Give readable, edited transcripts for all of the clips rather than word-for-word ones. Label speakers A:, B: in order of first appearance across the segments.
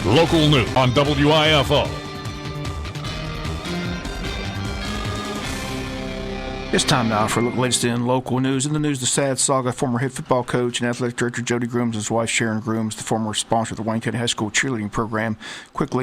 A: Local news on WIFO.
B: It's time now for the latest in local news. In the news, the sad saga of former head football coach and athletic director Jody Grooms and his wife Sharon Grooms, the former sponsor of the Wayne County High School cheerleading program,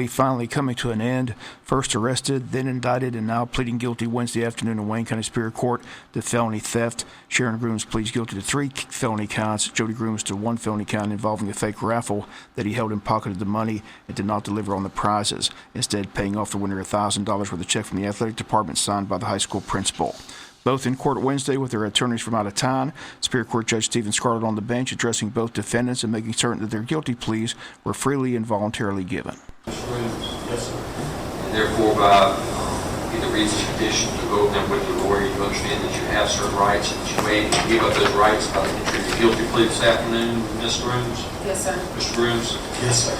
B: finally coming to an end. First arrested, then indicted, and now pleading guilty Wednesday afternoon in Wayne County Superior Court to felony theft. Sharon Grooms pleads guilty to 3 felony counts. Jody Grooms to 1 felony count involving a fake raffle that he held and pocketed the money and did not deliver on the prizes, instead paying off the winner $1,000 with a check from the athletic department signed by the high school principal. Both in court Wednesday with their attorneys from out of town. Superior Court Judge Stephen Scarlett on the bench addressing both defendants and making certain that their guilty pleas were freely and voluntarily given.
C: Yes, sir. And therefore, by either reads this petition to go over them with your lawyer, you understand that you have certain rights and that you may give up those rights by the entry of the guilty plea this afternoon, Ms. Grooms?
D: Yes, sir.
C: Mr. Grooms?
E: Yes, sir.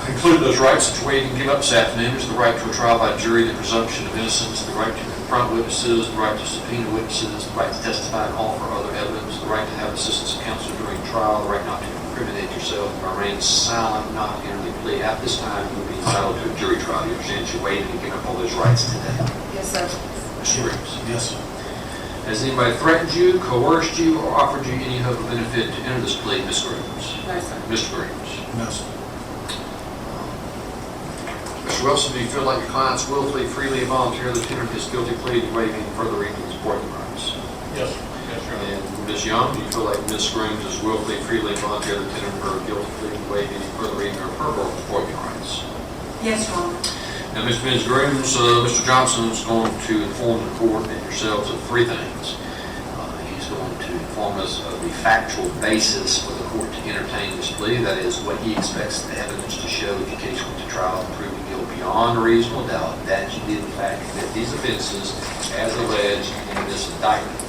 C: Include those rights that you're waiting to give up this afternoon is the right to a trial by jury, the presumption of innocence, the right to confront witnesses, the right to subpoena witnesses, the right to testify and offer other evidence, the right to have assistance of counsel during trial, the right not to incriminate yourself, and remain silent, not enter the plea. At this time, you will be entitled to a jury trial. You understand that you're waiting to give up all those rights today.
D: Yes, sir.
C: Mr. Grooms?
E: Yes, sir.
C: Has anybody threatened you, coerced you, or offered you any hope of benefit to enter this plea, Ms. Grooms?
D: No, sir.
C: Mr. Grooms?
E: No, sir.
C: Mr. Wilson, do you feel like your client's willfully, freely, and voluntarily tendered his guilty plea to waive any further reading of his supporting rights?
E: Yes, sir. Yes, sir.
C: And Ms. Young, do you feel like Ms. Grooms is willfully, freely, and voluntarily tendered her guilty plea to waive any further reading of her supporting rights?
D: Yes, Your Honor.
C: Now, Ms. Grooms, Mr. Johnson is going to inform the court and yourselves of 3 things. He's going to inform us of the factual basis for the court to entertain this plea, that is, what he expects the evidence to show if the case went to trial and prove guilt beyond a reasonable doubt that you did in fact commit these offenses as alleged in this indictment.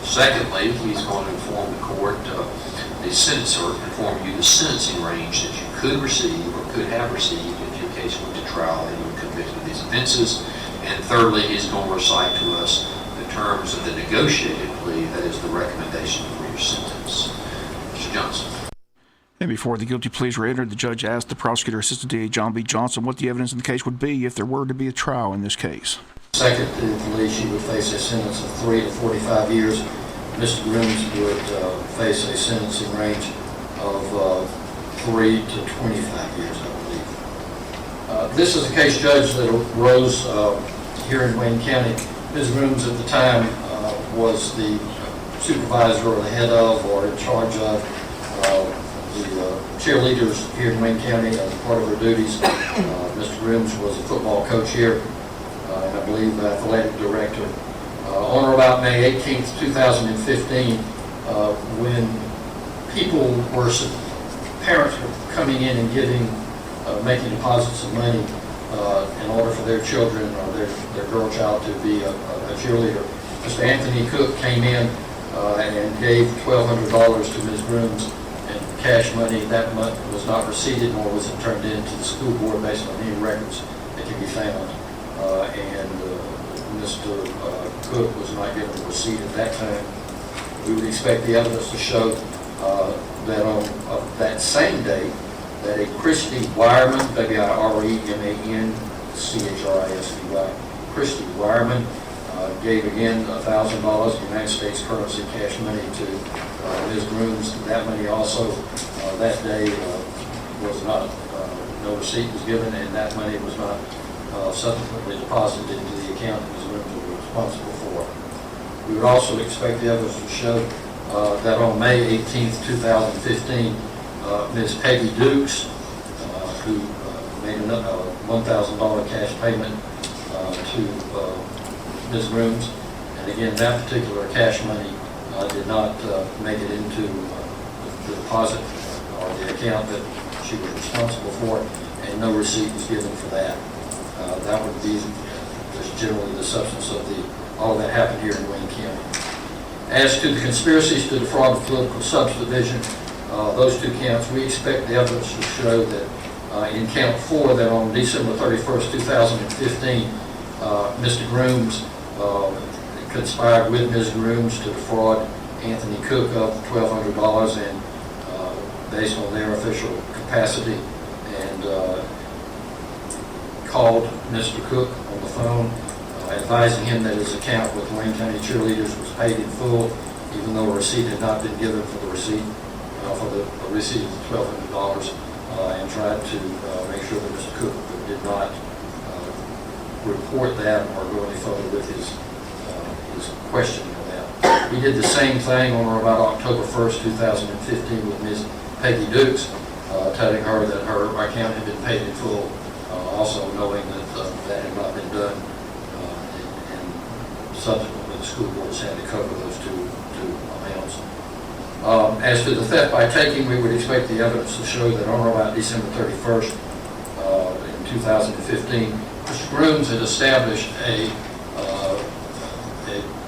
C: Secondly, he's going to inform the court, the sentencer, inform you the sentencing range that you could receive or could have received if your case went to trial and you were convicted of these offenses. And thirdly, he's going to recite to us the terms of the negotiated plea, that is the recommendation for your sentence. Mr. Johnson.
B: And before the guilty pleas were entered, the judge asked the prosecutor, Assistant DA John B. Johnson, what the evidence in the case would be if there were to be a trial in this case.
E: Second, the plea, she would face a sentence of 3 to 45 years. Mr. Grooms would face a sentencing range of 3 to 25 years, I believe. This is a case, Judge, that arose here in Wayne County. Ms. Grooms at the time was the supervisor or the head of or in charge of the cheerleaders here in Wayne County as part of her duties. Mr. Grooms was a football coach here, and I believe athletic director. On or about May 18th, 2015, when people were, parents were coming in and making deposits of money in order for their children or their girl child to be a cheerleader. Mr. Anthony Cook came in and gave $1,200 to Ms. Grooms in cash money. That money was not receipted, nor was it turned in to the school board based on any records that can be found. Mr. Cook was not given a receipt at that time. We would expect the evidence to show that on that same day, that a Christy Wireman, W-I-R-E-M-A-N, C-H-R-I-S-T-Y, Christy Wireman, gave again $1,000 United States currency cash money to Ms. Grooms. That money also that day was not, no receipt was given, and that money was not subsequently deposited into the account that Ms. Grooms was responsible for. We would also expect the evidence to show that on May 18th, 2015, Ms. Peggy Dukes, who made a $1,000 cash payment to Ms. Grooms, and again, that particular cash money did not make it into the deposit or the account that she was responsible for, and no receipt was given for that. That would be just generally the substance of all that happened here in Wayne County. As to the conspiracies to defraud the political subdivision, those 2 counts, we expect the evidence to show that in count 4, that on December 31st, 2015, Mr. Grooms conspired with Ms. Grooms to defraud Anthony Cook of $1,200, and based on their official capacity and called Mr. Cook on the phone, advising him that his account with Wayne County Cheerleaders was paid in full, even though a receipt had not been given for the receipt of $1,200, and tried to make sure that Mr. Cook did not report that or go any further with his questioning of that. He did the same thing on or about October 1st, 2015 with Ms. Peggy Dukes, telling her that her account had been paid in full, also knowing that that had not been done, and subsequently the school boards had to cover those two amounts. As to the theft by taking, we would expect the evidence to show that on or about December 31st in 2015, Mr. Grooms had established a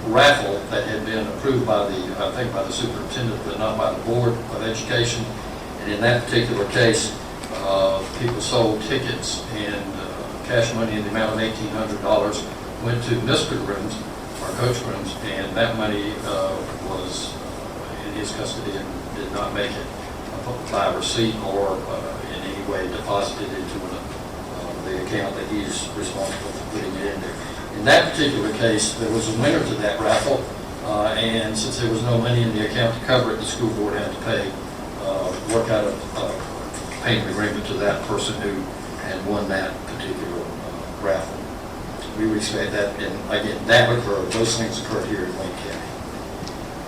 E: raffle that had been approved by by the superintendent, but not by the Board of Education. And in that particular case, people sold tickets, and cash money in the amount of $1,800 went to Mr. Grooms, or Coach Grooms, and that money was in his custody and did not make it by receipt or in any way deposited into the account that he's responsible for putting it in there. In that particular case, there was a winner to that raffle, and since there was no money in the account to cover it, the school board had to work out a payment agreement to that person who had won that particular raffle. We would expect that, and again, that occurred, those things occurred here in Wayne County.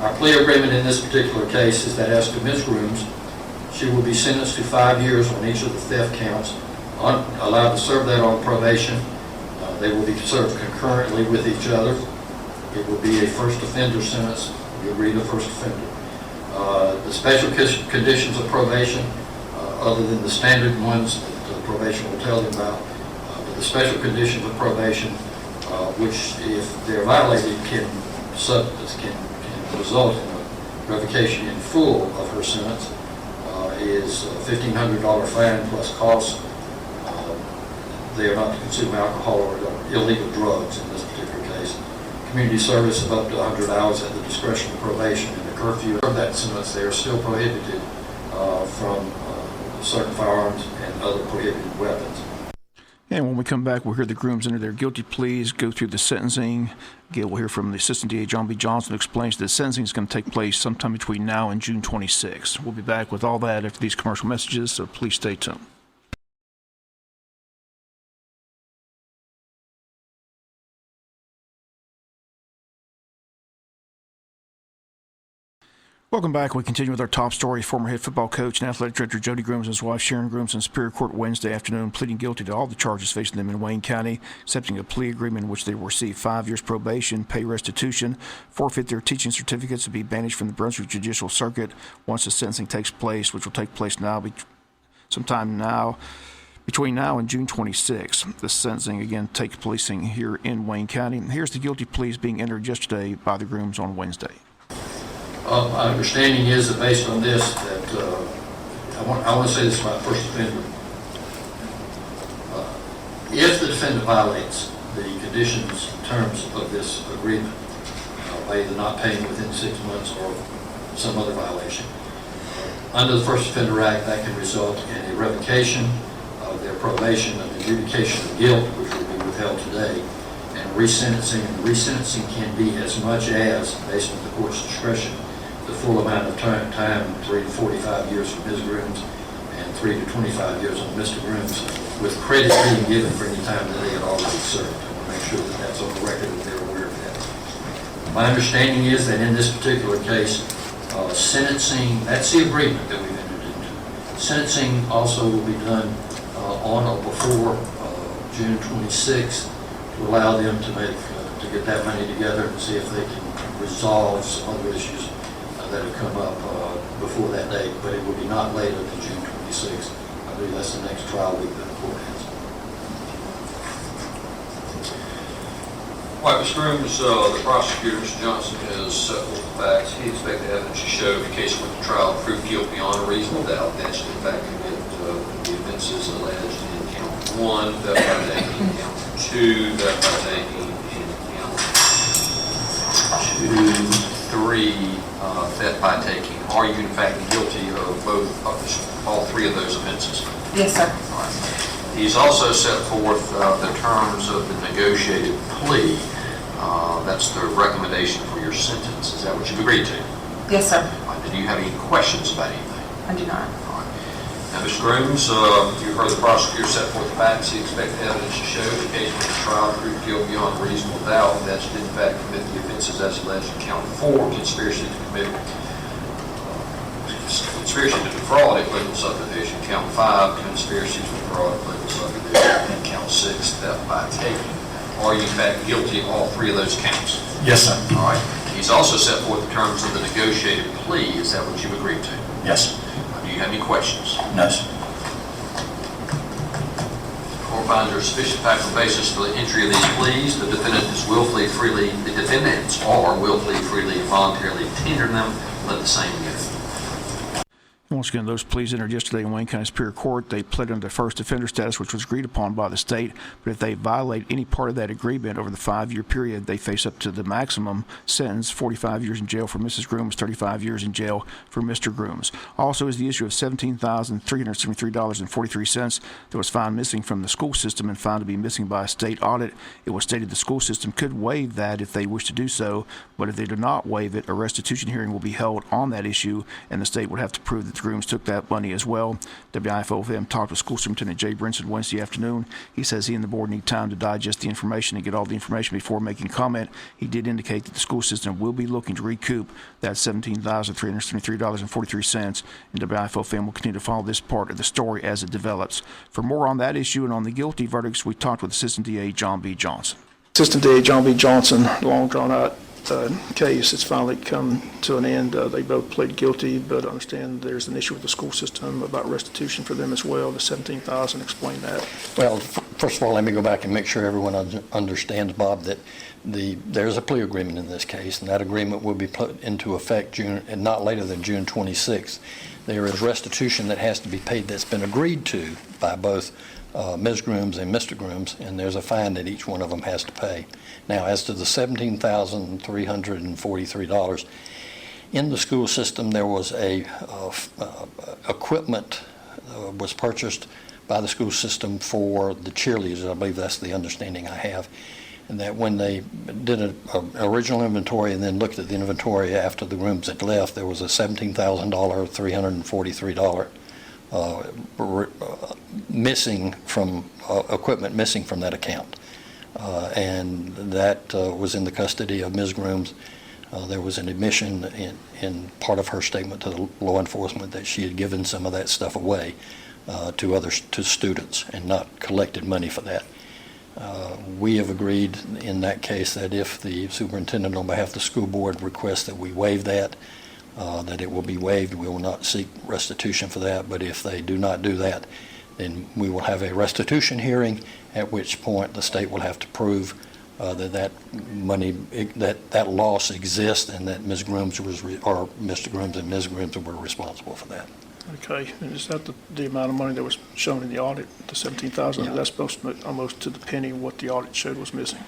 E: Our plea agreement in this particular case is that as to Ms. Grooms, she will be sentenced to 5 years on each of the theft counts, allowed to serve that on probation. They will be served concurrently with each other. It will be a first offender sentence. You'll read the first offender. The special conditions of probation, other than the standard ones that the probation will tell you about, but the special conditions of probation, which if they're violated can result in a revocation in full of her sentence, is a $1,500 fine plus costs. They are not to consume alcohol or illegal drugs in this particular case. Community service of up to 100 hours at the discretion of probation, and the curfew of that sentence, they are still prohibited from certain firearms and other prohibited weapons.
B: And when we come back, we'll hear the Grooms enter their guilty pleas, go through the sentencing. Again, we'll hear from the Assistant DA, John B. Johnson, who explains that the sentencing is going to take place sometime between now and June 26th. We'll be back with all that after these commercial messages, so please stay tuned. Welcome back. We continue with our top story. Former head football coach and athletic director Jody Grooms and his wife Sharon Grooms in Superior Court Wednesday afternoon, pleading guilty to all the charges facing them in Wayne County, accepting a plea agreement in which they will receive 5 years probation, pay restitution, forfeit their teaching certificates, and be banished from the Brunswick Judicial Circuit once the sentencing takes place, which will take place now, between now and June 26th. The sentencing again takes place here in Wayne County. Here's the guilty pleas being entered yesterday by the Grooms on Wednesday.
E: My understanding is that based on this, that I want to say this about first offender. If the defendant violates the conditions and terms of this agreement by either not paying within 6 months or some other violation, under the First Offender Act, that can result in a revocation of their probation, an adjudication of guilt, which will be withheld today, and resentencing. And the resentencing can be as much as, based on the court's discretion, the full amount of time, 3 to 45 years for Ms. Grooms and 3 to 25 years on Mr. Grooms, with credit being given for any time that they had already served. I want to make sure that that's on the record, that they're aware of that. My understanding is that in this particular case, sentencing, that's the agreement that we've entered into. Sentencing also will be done on or before June 26th to allow them to get that money together and see if they can resolve some other issues that have come up before that date, but it will be not later than June 26th. I believe that's the next trial week that the court has.
C: All right, Mr. Grooms, the prosecutor, Mr. Johnson, has set forth the facts. He expects the evidence to show the case went to trial, proved guilt beyond a reasonable doubt. That's in fact commit the offenses alleged in count 1, theft by taking, in count 2, theft by taking, in count 3, theft by taking. Are you in fact guilty of all 3 of those offenses?
D: Yes, sir.
C: All right. He's also set forth the terms of the negotiated plea. That's the recommendation for your sentence. Is that what you've agreed to?
D: Yes, sir.
C: Do you have any questions about anything?
D: I do not.
C: All right. Now, Mr. Grooms, you heard the prosecutor set forth the facts. He expected evidence to show the case went to trial proved guilty beyond reasonable doubt that you did in fact commit the offenses as alleged in count 4, conspiracy to commit conspiracy to defraud a political subdivision, count 5, conspiracy to defraud a political subdivision, and count 6, theft by taking. Are you in fact guilty of all 3 of those counts?
F: Yes, sir.
C: All right. He's also set forth the terms of the negotiated plea. Is that what you've agreed to?
F: Yes, sir.
C: Do you have any questions?
F: No, sir.
C: Court finds there is sufficient factual basis for the entry of these pleas. The defendants are willfully, freely, and voluntarily tendering them. Let the same be.
B: Once again, those pleas entered yesterday in Wayne County Superior Court. They pled under first offender status, which was agreed upon by the state. But if they violate any part of that agreement over the 5-year period, they face up to the maximum sentence, 45 years in jail for Mrs. Grooms, 35 years in jail for Mr. Grooms. Also is the issue of $17,373.43 that was found missing from the school system and found to be missing by a state audit. It was stated the school system could waive that if they wish to do so, but if they do not waive it, a restitution hearing will be held on that issue, and the state would have to prove that the Grooms took that money as well. WIFO talked with School Superintendent Jay Brinson Wednesday afternoon. He says he and the board need time to digest the information and get all the information before making comment. He did indicate that the school system will be looking to recoup that $17,373.43, and WIFO will continue to follow this part of the story as it develops. For more on that issue and on the guilty verdicts, we talked with Assistant DA John B. Johnson.
G: Assistant DA John B. Johnson, long drawn out case. It's finally come to an end. They both pled guilty, but I understand there's an issue with the school system about restitution for them as well. The $17,000, explain that.
E: Well, first of all, let me go back and make sure everyone understands, Bob, that there's a plea agreement in this case, and that agreement will be put into effect not later than June 26th. There is restitution that has to be paid that's been agreed to by both Ms. Grooms and Mr. Grooms, and there's a fine that each one of them has to pay. Now, as to the $17,343, in the school system there was equipment was purchased by the school system for the cheerleaders. I believe that's the understanding I have. And that when they did an original inventory and then looked at the inventory after the Grooms had left, there was a $17,343 missing from equipment missing from that account. And that was in the custody of Ms. Grooms. There was an admission in part of her statement to the law enforcement that she had given some of that stuff away to students and not collected money for that. We have agreed in that case that if the superintendent on behalf of the school board requests that we waive that it will be waived. We will not seek restitution for that, but if they do not do that, then we will have a restitution hearing, at which point the state will have to prove that money, that loss exists, and that Ms. Grooms or Mr. Grooms and Ms. Grooms were responsible for that.
G: Okay, and is that the amount of money that was shown in the audit, the $17,000?
E: Yeah.
G: That's supposed to be almost to the penny what the audit showed was missing.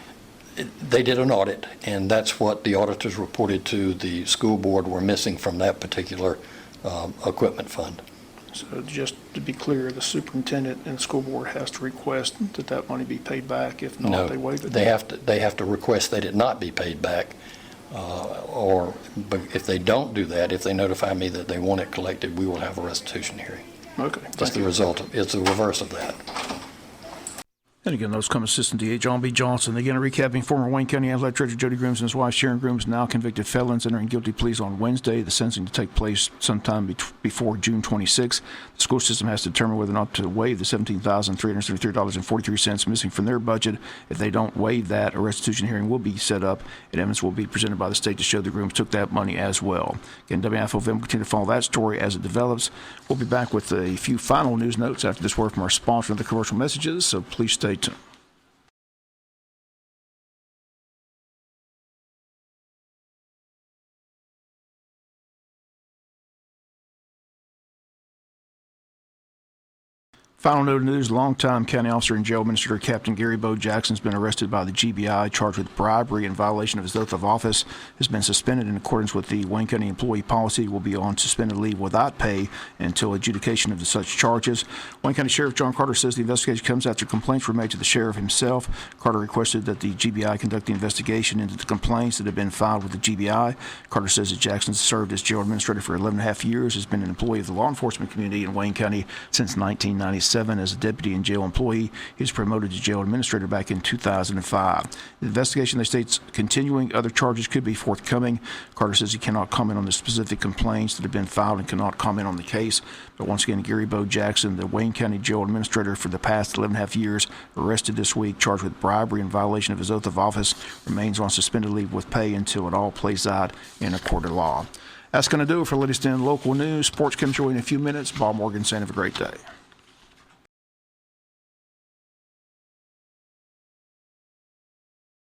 E: They did an audit, and that's what the auditors reported to the school board were missing from that particular equipment fund.
G: So just to be clear, the superintendent and the school board has to request that money be paid back. If not,
E: No,
G: they waive it.
E: they have to request that it not be paid back, but if they don't do that, if they notify me that they want it collected, we will have a restitution hearing.
G: Okay,
E: That's the result. It's the reverse of that.
B: And again, those come Assistant DA John B. Johnson. Again, recapping, former Wayne County Athletic Director Jody Grooms and his wife Sharon Grooms, now convicted felons, entering guilty pleas on Wednesday. The sentencing to take place sometime before June 26. The school system has to determine whether or not to waive the $17,373.43 missing from their budget. If they don't waive that, a restitution hearing will be set up, and evidence will be presented by the state to show the Grooms took that money as well. Again, WIFO will continue to follow that story as it develops. We'll be back with a few final news notes after this word from our sponsor and the commercial messages, so please stay tuned. Final note of news, longtime county officer and jail administrator Captain Gary Bo Jackson has been arrested by the GBI, charged with bribery in violation of his oath of office, has been suspended in accordance with the Wayne County employee policy, will be on suspended leave without pay until adjudication of such charges. Wayne County Sheriff John Carter says the investigation comes after complaints were made to the sheriff himself. Carter requested that the GBI conduct the investigation into the complaints that have been filed with the GBI. Carter says that Jackson served as jail administrator for 11.5 years, has been an employee of the law enforcement community in Wayne County since 1997. As a deputy and jail employee. He was promoted to jail administrator back in 2005. The investigation, they states, continuing. Other charges could be forthcoming. Carter says he cannot comment on the specific complaints that have been filed and cannot comment on the case. But once again, Gary Bo Jackson, the Wayne County jail administrator for the past 11.5 years, arrested this week, charged with bribery in violation of his oath of office, remains on suspended leave with pay until it all plays out in a court of law. That's going to do it for latest in local news. Sports comes your way in a few minutes. Bob Morgan saying have a great day.